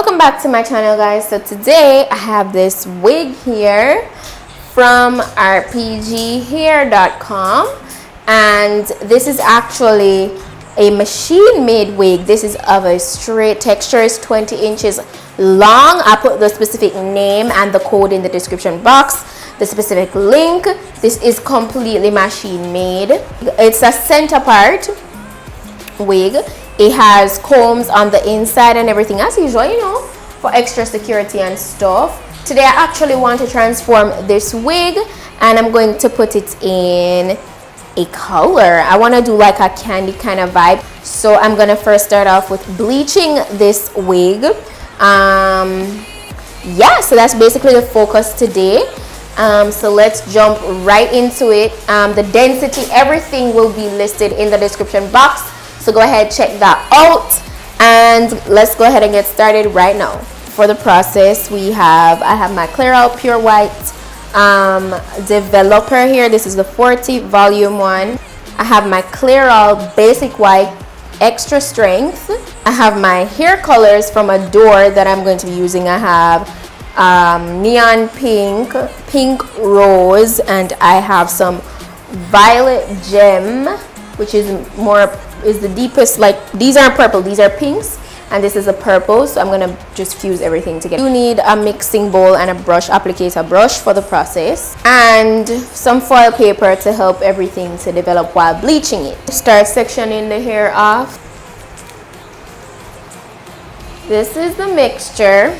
Welcome back to my channel, guys. So today I have this wig here from rpghair.com, and this is actually a machine made wig. This is of a straight texture, is 20 inches long. I put the specific name and the code in the description box, the specific link. This is completely machine made. It's a center part wig. It has combs on the inside and everything as usual, you know, for extra security and stuff. Today I actually want to transform this wig, and I'm going to put it in a color. I want to do like a candy kind of vibe. So I'm gonna first start off with bleaching this wig. Yeah, so that's basically the focus today. So let's jump right into it. The density, everything will be listed in the description box, so go ahead, check that out, and let's go ahead and get started right now. For the process, I have my Clear Out Pure White developer here. This is the 40 volume one. I have my Clear Out Basic White Extra Strength. I have my hair colors from Adore that I'm going to be using. I have neon pink, pink rose, and I have some violet gem, which is the deepest. Like, these aren't purple, these are pinks, and this is a purple. So I'm gonna just fuse everything together. You need a mixing bowl and a brush, applicator brush for the process, and some foil paper to help everything to develop while bleaching it. Start sectioning the hair off. This is the mixture,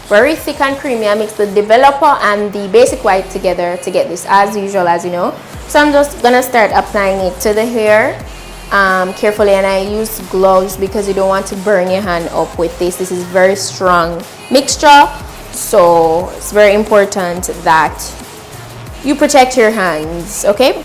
very thick and creamy. I mix the developer and the basic white together to get this as usual, as you know. So I'm just gonna start applying it to the hair carefully, and I use gloves because you don't want to burn your hand up with this. This is very strong mixture, so it's very important that you protect your hands, okay?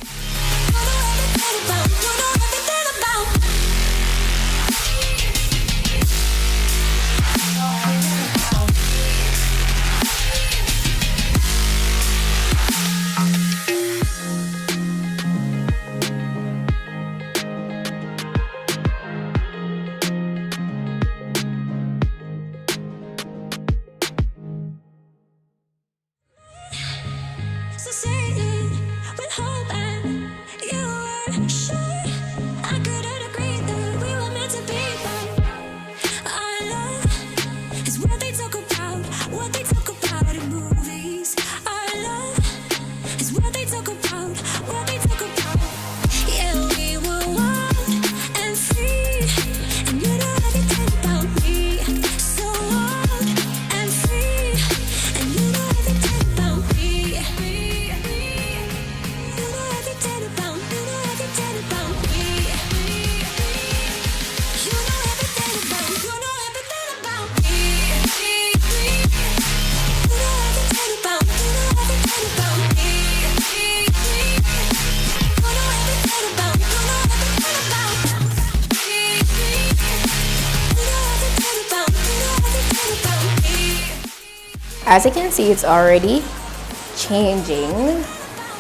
As you can see, it's already changing.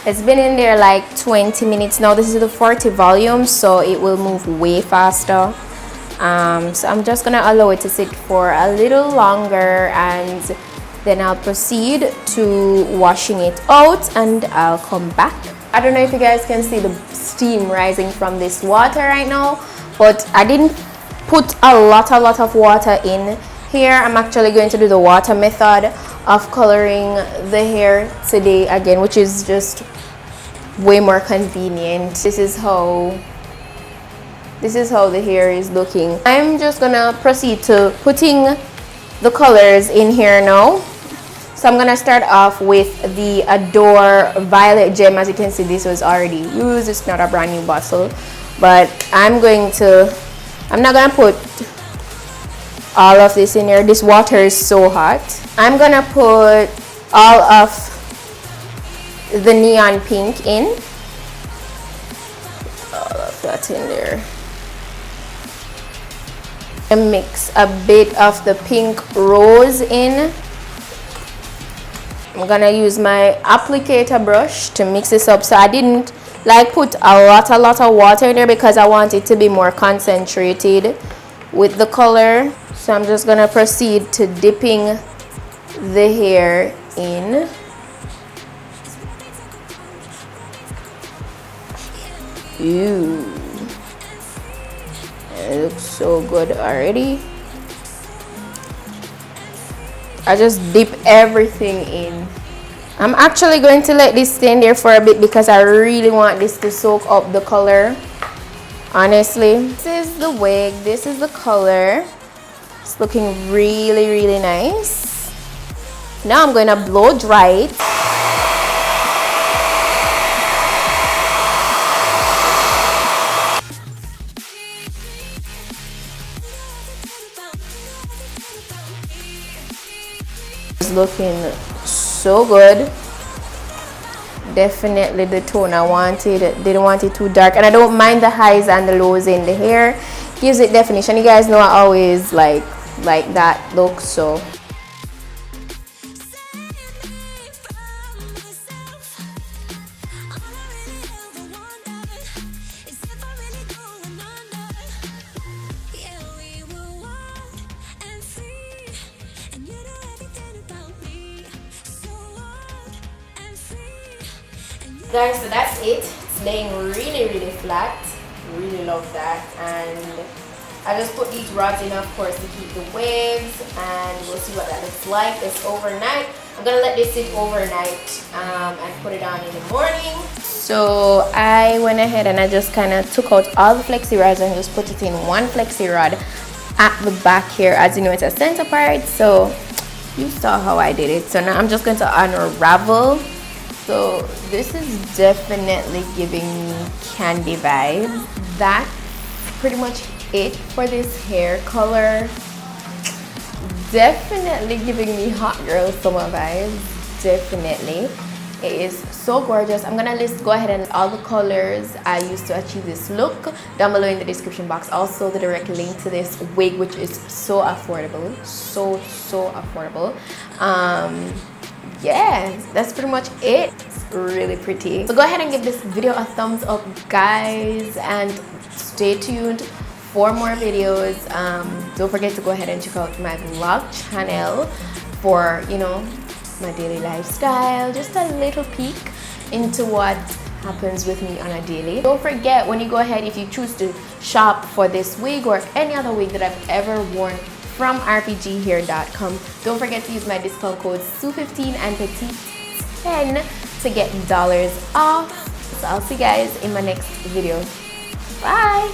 It's been in there like 20 minutes now. This is the 40 volume, so it will move way faster. So I'm just gonna allow it to sit for a little longer, and then I'll proceed to washing it out, and I'll come back. I don't know if you guys can see the steam rising from this water right now, but I didn't put a lot of water in here. I'm actually going to do the water method of coloring the hair today again, which is just way more convenient. This is how the hair is looking. I'm just gonna proceed to putting the colors in here now. So I'm gonna start off with the Adore Violet Gem. As you can see, this was already used. It's not a brand new bottle, but I'm not gonna put all of this in here. This water is so hot. I'm gonna put all of the neon pink in. All of that in there. And mix a bit of the pink rose in. I'm gonna use my applicator brush to mix this up. So I didn't like put a lot of water in there because I want it to be more concentrated with the color. So I'm just gonna proceed to dipping the hair in. Ooh, it looks so good already. I just dip everything in. I'm actually going to let this stay in there for a bit because I really want this to soak up the color. Honestly, this is the wig, this is the color. It's looking really, really nice. Now I'm going to blow dry it. It's looking so good. Definitely the tone I wanted. Didn't want it too dark, and I don't mind the highs and the lows in the hair. Gives it definition. You guys know I always like that look. So guys, so that's it. It's laying really, really flat. Really love that. And I just put these rods in, of course, to keep the waves, and we'll see what that looks like. It's overnight. I'm gonna let this sit overnight and put it on in the morning. So I went ahead and I just kind of took out all the flexi rods and just put it in one flexi rod at the back here. As you know, it's a center part, so you saw how I did it. So now I'm just going to unravel. So this is definitely giving me candy vibes. That's pretty much it for this hair color. Definitely giving me hot girl summer vibes. Definitely. It is so gorgeous. I'm gonna go ahead and all the colors I used to achieve this look down below in the description box. Also the direct link to this wig, which is so affordable. So affordable. Yeah, that's pretty much it. It's really pretty. So go ahead and give this video a thumbs up, guys, and stay tuned for more videos. Don't forget to go ahead and check out my vlog channel for, you know, my daily lifestyle, just a little peek into what happens with me on a daily. Don't forget, when you go ahead, if you choose to shop for this wig or any other wig that I've ever worn from rpghair.com, don't forget to use my discount code SUE15 and PETITE-10 to get dollars off. So I'll see you guys in my next video. Bye.